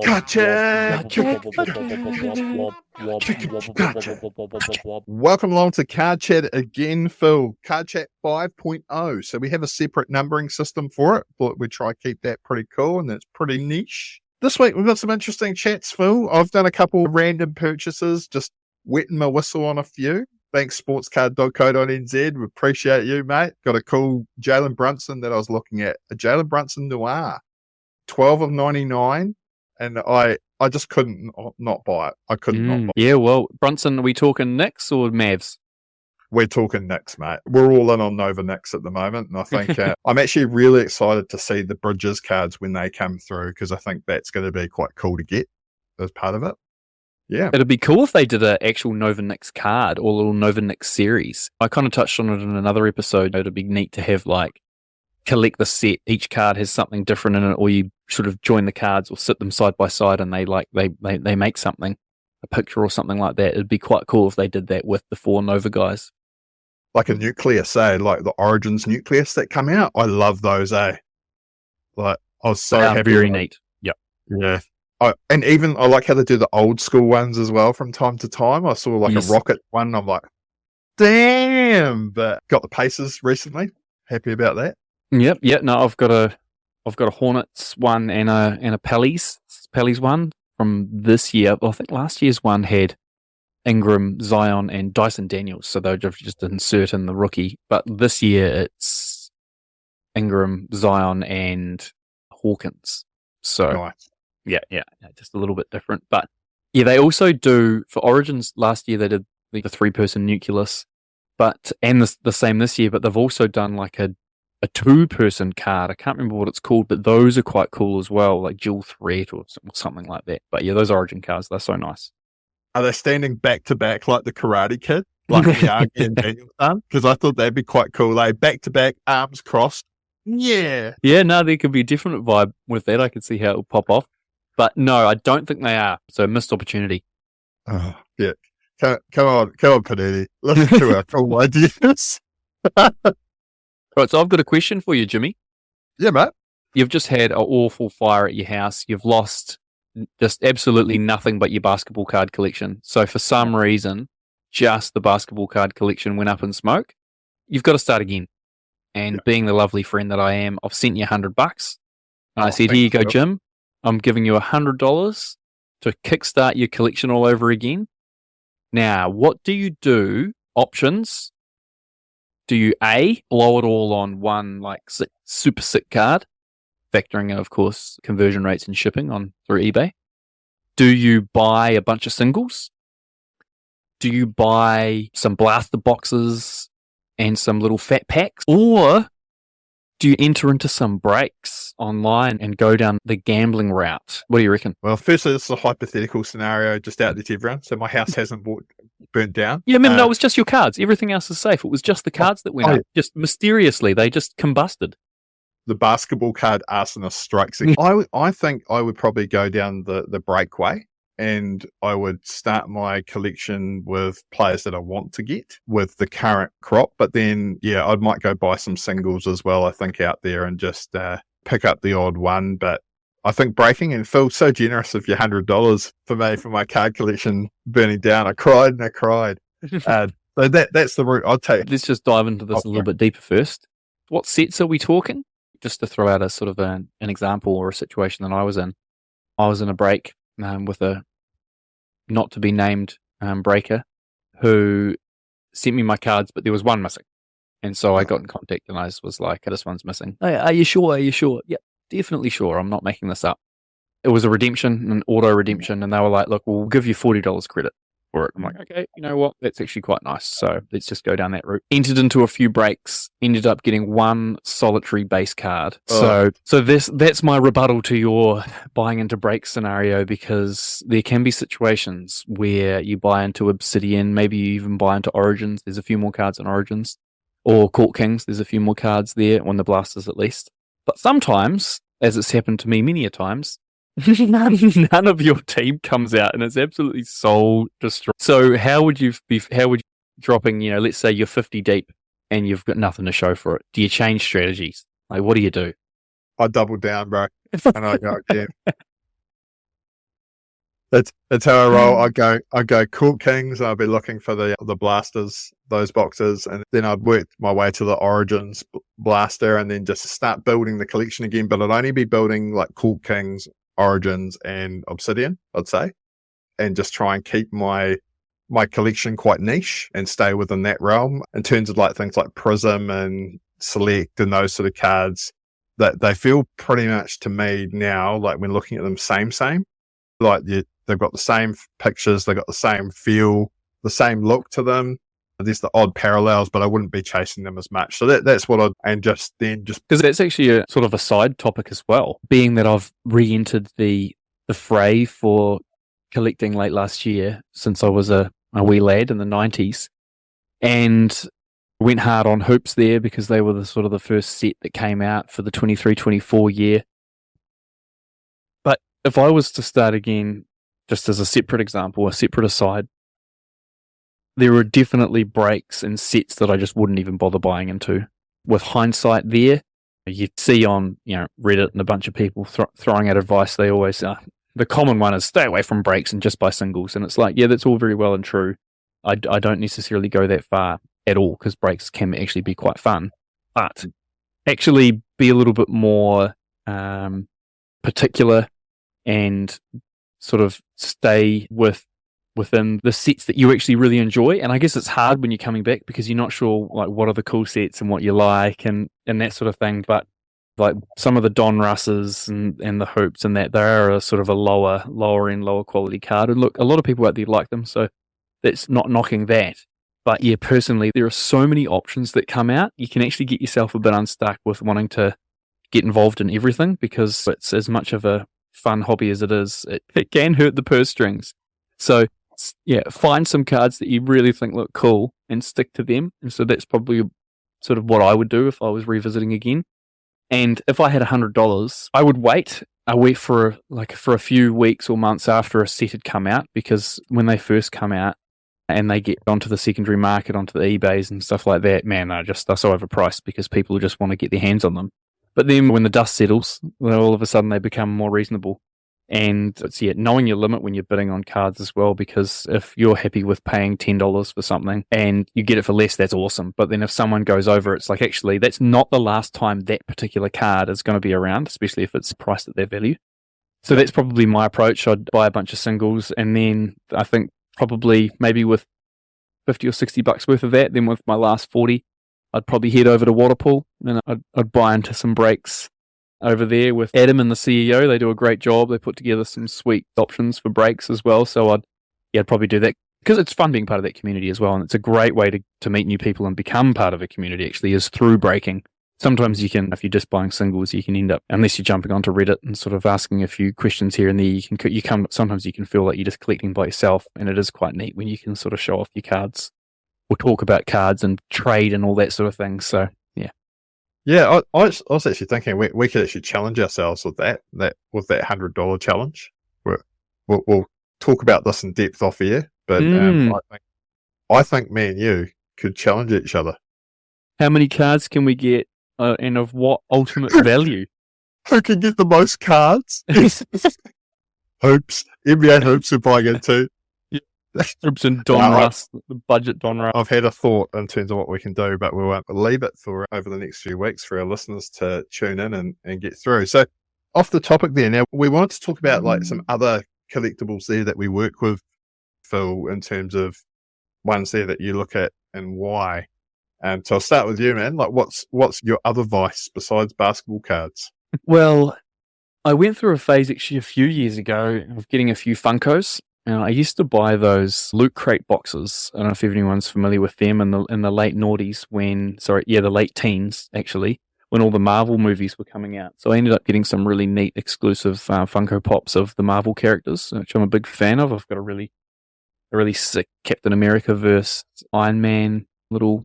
Gotcha! Welcome along to Card Chat again, Phil. Card Chat 5.0. So we have a separate numbering system for it. Thought we'd try to keep that pretty cool, and that's pretty niche. This week we've got some interesting chats, Phil. I've done a couple of random purchases, just wetting my whistle on a few. Thanks, sportscard.co.nz. We appreciate you, mate. Got a cool Jalen Brunson that I was looking at. A Jalen Brunson Noir. 12 of 99. And I just couldn't not buy it. I couldn't not buy it. Yeah, well, Brunson, are we talking Knicks or Mavs? We're talking Knicks, mate. We're all in on Nova Knicks at the moment. And I think I'm actually really excited to see the Bridges cards when they come through, because I think that's going to be quite cool to get as part of it. Yeah. It'd be cool if they did an actual Nova Knicks card or a little Nova Knicks series. I kind of touched on it in another episode. It'd be neat to have, like, collect the set. Each card has something different in it, or you sort of join the cards or sit them side by side and they make something, a picture or something like that. It'd be quite cool if they did that with the 4 Nova guys. Like a nucleus, like the Origins nucleus that come out. I love those, Like, I was so happy. Very neat. Yep. Yeah. And even I like how they do the old school ones as well from time to time. I saw like a Rocket one. I'm like, damn! But got the Pacers recently. Happy about that. Yep. Yeah. No, I've got a Hornets one and a Pellies one from this year. Well, I think last year's one had Ingram, Zion, and Dyson Daniels, so they'll just insert in the rookie. But this year it's Ingram, Zion, and Hawkins. So. Nice. Yeah, just a little bit different. But yeah, they also do, for Origins last year, they did the 3-person nucleus, and the same this year, but they've also done like a 2-person card. I can't remember what it's called, but those are quite cool as well, like Dual Threat or something like that. But yeah, those Origin cards, they're so nice. Are they standing back to back like the Karate Kid? Like Miyagi and Daniel's done? Because I thought that'd be quite cool. Like back to back, arms crossed. Yeah. Yeah, no, there could be a different vibe with that. I could see how it would pop off. But no, I don't think they are. So missed opportunity. Oh, yeah. Come on, Panini. Listen to our cool ideas. Right, so I've got a question for you, Jimmy. Yeah, mate. You've just had an awful fire at your house. You've lost just absolutely nothing but your basketball card collection. So for some reason, just the basketball card collection went up in smoke. You've got to start again. And being the lovely friend that I am, I've sent you $100. And I said, here you go, Jim. I'm giving you $100 to kickstart your collection all over again. Now, what do you do? Options. Do you A, blow it all on one like super sick card, factoring in, of course, conversion rates and shipping through eBay? Do you buy a bunch of singles? Do you buy some blaster boxes and some little fat packs? Or do you enter into some breaks online and go down the gambling route? What do you reckon? Well, firstly, this is a hypothetical scenario just out there to everyone. So my house hasn't burnt down. Yeah, no, it was just your cards. Everything else is safe. It was just the cards that went up. Just mysteriously, they just combusted. The basketball card arsonist strikes again. I think I would probably go down the breakaway, and I would start my collection with players that I want to get with the current crop. But then, yeah, I might go buy some singles as well, I think, out there and just pick up the odd one. But I think breaking, and Phil, so generous of your $100 for me for my card collection burning down. I cried and I cried. So that's the route I'd take. Let's just dive into this a little bit deeper first. What sets are we talking? Just to throw out a sort of an example or a situation that I was in. I was in a break with a not to be named breaker who sent me my cards, but there was one missing. And so I got in contact and I was like, this one's missing. Hey, are you sure? Are you sure? Yep, definitely sure. I'm not making this up. It was a redemption, an auto redemption. And they were like, look, we'll give you $40 credit for it. I'm like, okay, you know what? That's actually quite nice. So let's just go down that route. Entered into a few breaks, ended up getting one solitary base card. So that's my rebuttal to your buying into breaks scenario, because there can be situations where you buy into Obsidian, maybe you even buy into Origins. There's a few more cards in Origins. Or Court Kings, there's a few more cards there, on the blasters at least. But sometimes, as it's happened to me many a times, none of your team comes out, and it's absolutely soul destroyed. So how would you dropping, let's say you're 50 deep and you've got nothing to show for it? Do you change strategies? Like, what do you do? I double down, bro. And I go again. That's how I roll. I go Cool Kings. I'll be looking for the blasters, those boxes, and then I'd work my way to the Origins blaster, and then just start building the collection again. But I'd only be building like Cool Kings, Origins, and Obsidian, I'd say, and just try and keep my collection quite niche and stay within that realm. In terms of like things like Prism and Select and those sort of cards, that they feel pretty much to me now, like when looking at them, same. Like they've got the same pictures, they've got the same feel, the same look to them. There's the odd parallels, but I wouldn't be chasing them as much. So that's what just because that's actually a sort of a side topic as well. Being that I've re-entered the fray for collecting late last year, since I was a wee lad in the 90s, and went hard on hoops there because they were the sort of the first set that came out for the 23-24 year. But if I was to start again, just as a separate example, a separate aside, there are definitely breaks and sets that I just wouldn't even bother buying into. With hindsight there, you see on Reddit and a bunch of people throwing out advice. They always the common one is stay away from breaks and just buy singles. And it's like, yeah, that's all very well and true. I don't necessarily go that far at all because breaks can actually be quite fun. But actually be a little bit more particular and sort of stay within the sets that you actually really enjoy. And I guess it's hard when you're coming back because you're not sure like what are the cool sets and what you like and that sort of thing. But like some of the Don Russes and the hoops and that, they are a sort of a lower end, lower quality card. And look, a lot of people out there like them, so that's not knocking that. But yeah, personally, there are so many options that come out. You can actually get yourself a bit unstuck with wanting to get involved in everything because it's as much of a fun hobby as it is. It can hurt the purse strings. So yeah, find some cards that you really think look cool and stick to them. And so that's probably sort of what I would do if I was revisiting again. And if I had $100, I would wait. I wait for a few weeks or months after a set had come out, because when they first come out and they get onto the secondary market, onto the eBays and stuff like that, man, they're so overpriced because people just want to get their hands on them. But then when the dust settles, all of a sudden they become more reasonable. And it's knowing your limit when you're bidding on cards as well, because if you're happy with paying $10 for something and you get it for less, that's awesome. But then if someone goes over, it's like, actually, that's not the last time that particular card is going to be around, especially if it's priced at their value. So that's probably my approach. I'd buy a bunch of singles, and then I think probably maybe with $50 or $60 worth of that, then with my last 40, I'd probably head over to Waterpool and I'd buy into some breaks over there with Adam and the CEO. They do a great job. They put together some sweet options for breaks as well. So I'd probably do that because it's fun being part of that community as well. And it's a great way to meet new people and become part of a community, actually, is through breaking. Sometimes you can, if you're just buying singles, you can end up, unless you're jumping onto Reddit and sort of asking a few questions here and there, sometimes you can feel like you're just collecting by yourself. And it is quite neat when you can sort of show off your cards or talk about cards and trade and all that sort of thing. So yeah, I was actually thinking we could actually challenge ourselves with that $100 challenge. We'll talk about this in depth off air, but I think me and you could challenge each other. How many cards can we get, and of what ultimate value? Who can get the most cards? Hoops, NBA hoops we're buying into. Hoops and Don Russ, the budget Don Russ. I've had a thought in terms of what we can do, but we won't leave it for over the next few weeks for our listeners to tune in and get through. So off the topic there, now we wanted to talk about like some other collectibles there that we work with, Phil, in terms of ones there that you look at and why. So I'll start with you, man. Like what's your other vice besides basketball cards? Well, I went through a phase actually a few years ago of getting a few Funkos. I used to buy those Loot Crate boxes. I don't know if anyone's familiar with them in the late noughties the late teens, actually, when all the Marvel movies were coming out. So I ended up getting some really neat exclusive Funko Pops of the Marvel characters, which I'm a big fan of. I've got a really sick Captain America versus Iron Man little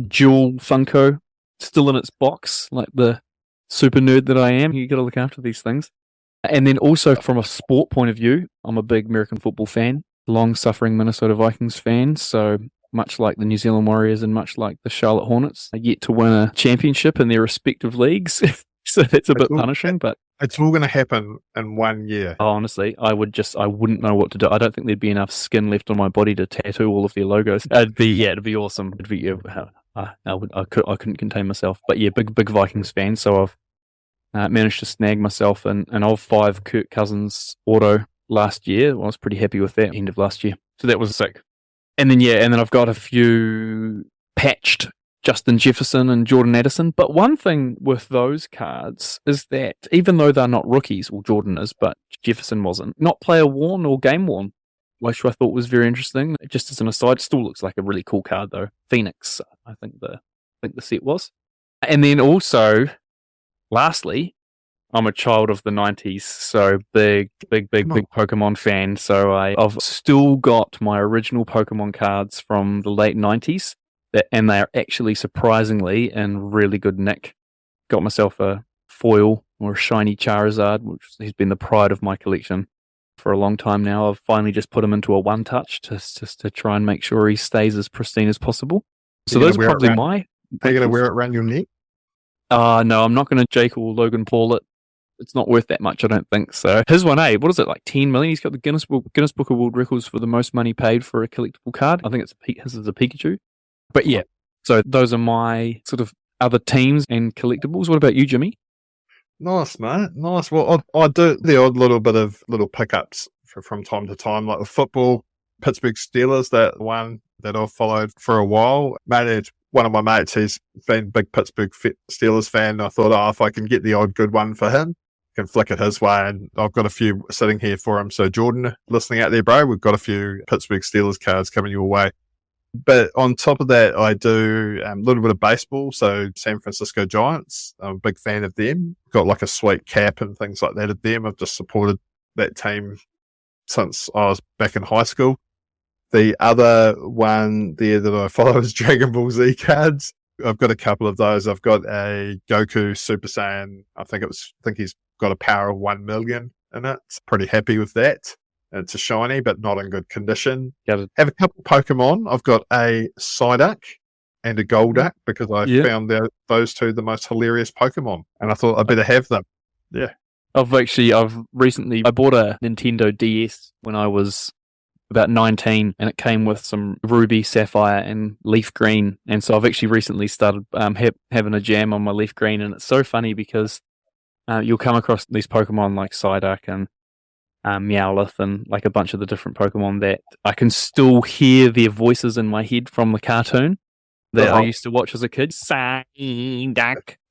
dual Funko still in its box, like the super nerd that I am. You got to look after these things. And then also from a sport point of view, I'm a big American football fan, long-suffering Minnesota Vikings fan. So much like the New Zealand Warriors and much like the Charlotte Hornets, are yet to win a championship in their respective leagues. So that's a bit punishing. But It's all going to happen in 1 year. Honestly, I wouldn't know what to do. I don't think there'd be enough skin left on my body to tattoo all of their logos. It'd be awesome. I couldn't contain myself. But yeah, big Vikings fan. So I've managed to snag myself an 05 Kirk Cousins auto last year. I was pretty happy with that end of last year. So that was sick. And then I've got a few patched Justin Jefferson and Jordan Addison. But one thing with those cards is that even though they're not rookies, well, Jordan is, but Jefferson wasn't, not player worn or game worn, which I thought was very interesting. Just as an aside, it still looks like a really cool card though. Phoenix, I think the set was. And then also, lastly, I'm a child of the 90s, so big Pokemon fan. So I've still got my original Pokemon cards from the late 90s. And they are actually surprisingly in really good nick. Got myself a foil or a shiny Charizard, which has been the pride of my collection for a long time now. I've finally just put him into a one-touch just to try and make sure he stays as pristine as possible. So those are probably my... Are you going to wear it around your neck? No, I'm not going to Jake or Logan Paul it. It's not worth that much, I don't think. So his one, what is it, like 10 million? He's got the Guinness Book of World Records for the most money paid for a collectible card. I think his is a Pikachu. But yeah, so those are my sort of other teams and collectibles. What about you, Jimmy? Nice, mate. Nice. Well, I do the odd little bit of little pickups from time to time, like the football, Pittsburgh Steelers, that one that I've followed for a while. Mate, one of my mates, he's been a big Pittsburgh Steelers fan. I thought, if I can get the odd good one for him, I can flick it his way. And I've got a few sitting here for him. So Jordan, listening out there, bro, we've got a few Pittsburgh Steelers cards coming your way. But on top of that, I do a little bit of baseball. So San Francisco Giants, I'm a big fan of them. Got like a sweet cap and things like that of them. I've just supported that team since I was back in high school. The other one there that I follow is Dragon Ball Z cards. I've got a couple of those. I've got a Goku Super Saiyan. I think he's got a power of 1 million in it. Pretty happy with that. It's a shiny, but not in good condition. Have a couple Pokemon. I've got a Psyduck and a Golduck because I found those two the most hilarious Pokemon, and I thought I'd better have them. Yeah. I bought a Nintendo DS when I was about 19, and it came with some Ruby, Sapphire, and Leaf Green. And so I've actually recently started having a jam on my Leaf Green, and it's so funny because you'll come across these Pokemon like Psyduck and Meowth and like a bunch of the different Pokemon that I can still hear their voices in my head from the cartoon that I used to watch as a kid. Psyduck.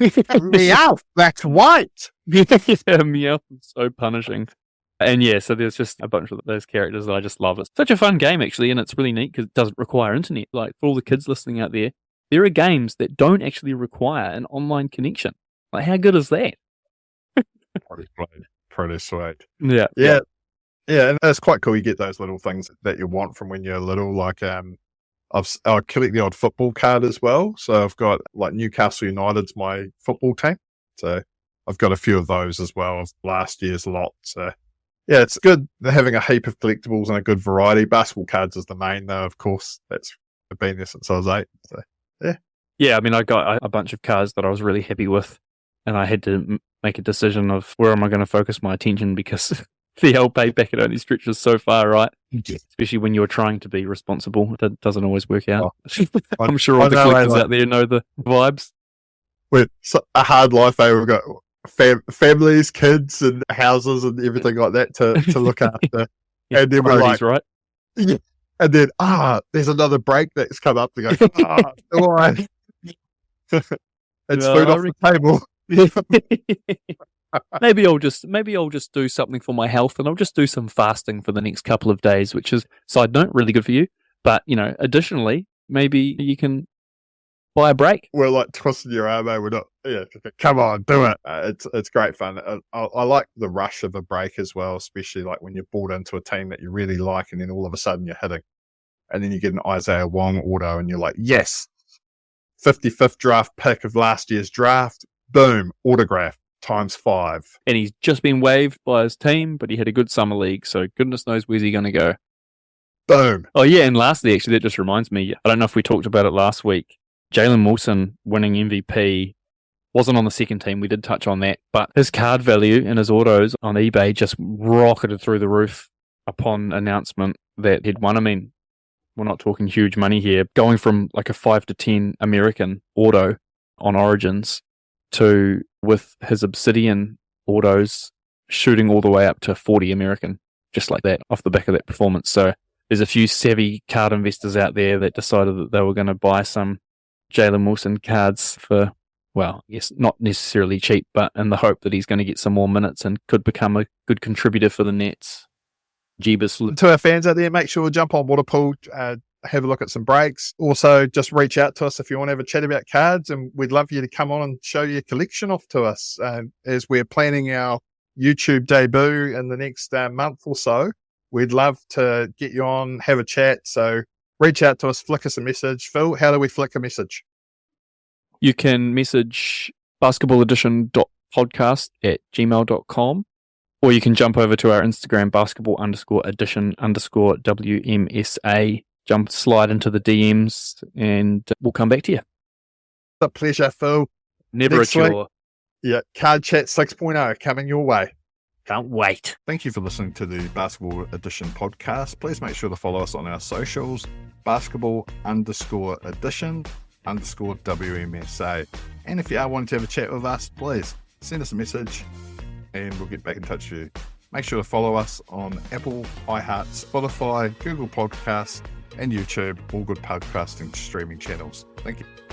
Meowth, that's white. Meowth is so punishing. And yeah, so there's just a bunch of those characters that I just love. It's such a fun game actually, and it's really neat because it doesn't require internet. Like for all the kids listening out there are games that don't actually require an online connection. Like how good is that? Pretty sweet. Yeah. And it's quite cool. You get those little things that you want from when you're little. Like I collect the odd football card as well. So I've got like Newcastle United's my football team. So I've got a few of those as well of last year's lot. So yeah, it's good having a heap of collectibles and a good variety. Basketball cards is the main though, of course. That's been there since I was 8. So yeah. Yeah, I mean, I got a bunch of cards that I was really happy with, and I had to make a decision of where am I going to focus my attention because the old payback it only stretches so far, right? Yeah. Especially when you're trying to be responsible. That doesn't always work out. I'm sure all the collectors out there know the vibes. With a hard life, we've got families, kids, and houses and everything like that to look after. Yeah, and then we're like, right? Yeah. And then, there's another break that's come up. We go, all right. It's food off the table. maybe I'll just do something for my health, and I'll just do some fasting for the next couple of days, which is, side note, really good for you. But additionally, maybe you can buy a break. We're like twisting your arm. We're not. Yeah, come on, do it. It's great fun. I like the rush of a break as well, especially like when you're bought into a team that you really like, and then all of a sudden you're hitting, and then you get an Isaiah Wong auto, and you're like, yes, 55th draft pick of last year's draft. Boom, autograph ×5. And he's just been waived by his team, but he had a good summer league, so goodness knows where's he going to go. Boom. Oh, yeah, and lastly, actually, that just reminds me, I don't know if we talked about it last week, Jalen Wilson winning MVP Wasn't on the second team. We did touch on that. But his card value and his autos on eBay just rocketed through the roof upon announcement that he'd won. I mean, we're not talking huge money here. Going from like a 5 to 10 American auto on Origins to, with his Obsidian autos, shooting all the way up to 40 American, just like that, off the back of that performance. So there's a few savvy card investors out there that decided that they were going to buy some Jalen Wilson cards for, well, yes, not necessarily cheap, but in the hope that he's going to get some more minutes and could become a good contributor for the Nets. Jeebus. To our fans out there, make sure to jump on Waterpool, have a look at some breaks. Also, just reach out to us if you want to have a chat about cards, and we'd love you to come on and show your collection off to us as we're planning our YouTube debut in the next month or so. We'd love to get you on, have a chat. So reach out to us, flick us a message. Phil, how do we flick a message? You can message basketballedition.podcast@gmail.com, or you can jump over to our Instagram, basketball_edition_WMSA. Slide into the DMs and we'll come back to you. A pleasure, Phil. Never Next a chore. week, yeah, Card Chat 6.0 coming your way. Can't wait. Thank you for listening to the Basketball Edition podcast. Please make sure to follow us on our socials, basketball_edition_WMSA. And if you are wanting to have a chat with us, please send us a message and we'll get back in touch with you. Make sure to follow us on Apple, iHeart, Spotify, Google Podcasts, and YouTube, all good podcasting streaming channels. Thank you.